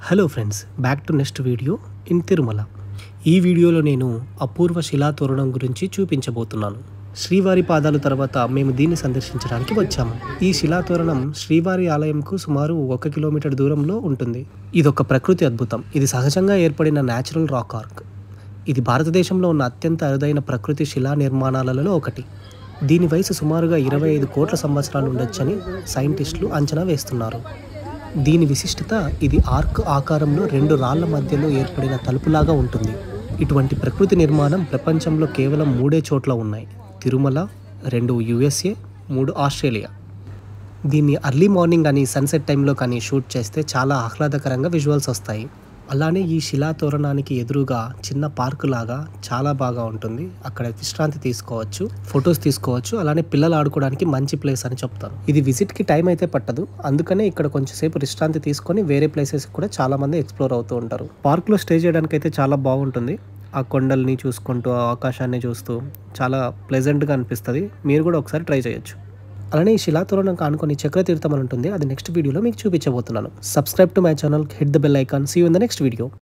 Hello friends, back to next video in Tirumala. ఈ వీడియోలో నేను అపూర్వ శిలా తోరణం గురించి చూపించబోతున్నాను. శ్రీవారి పాదాలు తర్వాత మేము దీన్ని సందర్శించడానికి వచ్చాము. ఈ శిలా తోరణం శ్రీవారి ఆలయంకు సుమారు 1 కిలోమీటర్ దూరంలో ఉంటుంది. ఇదొక ప్రకృతి అద్భుతం. ఇది సహజంగా ఏర్పడిన న్యాచురల్ రాక్ ఆర్క్. ఇది భారతదేశంలో ఉన్న అత్యంత అరుదైన ప్రకృతి శిలా నిర్మాణాలలో ఒకటి. దీని వయసు సుమారుగా 25 కోట్ల సంవత్సరాలు ఉండొచ్చని సైంటిస్టులు అంచనా వేస్తున్నారు. దీని విశిష్టత, ఇది ఆర్క్ ఆకారంలో 2 రాళ్ల మధ్యలో ఏర్పడిన తలుపులాగా ఉంటుంది. ఇటువంటి ప్రకృతి నిర్మాణం ప్రపంచంలో కేవలం 3 చోట్ల ఉన్నాయి: తిరుమల, 2 USA, 3 ఆస్ట్రేలియా. దీన్ని అర్లీ మార్నింగ్ కానీ సన్సెట్ టైంలో కానీ షూట్ చేస్తే చాలా ఆహ్లాదకరంగా విజువల్స్ వస్తాయి. అలానే ఈ శిలా తోరణానికి ఎదురుగా చిన్న పార్కు లాగా చాలా బాగా ఉంటుంది. అక్కడ విశ్రాంతి తీసుకోవచ్చు, ఫొటోస్ తీసుకోవచ్చు. అలానే పిల్లలు ఆడుకోవడానికి మంచి ప్లేస్ అని చెప్తారు. ఇది విజిట్కి టైం అయితే పట్టదు, అందుకనే ఇక్కడ కొంచెంసేపు విశ్రాంతి తీసుకొని వేరే ప్లేసెస్ కూడా చాలా మంది ఎక్స్ప్లోర్ అవుతూ ఉంటారు. పార్క్లో స్టే చేయడానికి అయితే చాలా బాగుంటుంది. ఆ కొండల్ని చూసుకుంటూ, ఆ ఆకాశాన్ని చూస్తూ చాలా ప్లెజెంట్గా అనిపిస్తుంది. మీరు కూడా ఒకసారి ట్రై చేయొచ్చు. అలానే ఈ శిలా తోరణం కానుకొని చక్రతీర్థం అని ఉంటుంది. అది నెక్స్ట్ వీడియోలో మీకు చూపించబోతున్నాను. Subscribe to my channel, hit the bell icon. See you in the next video.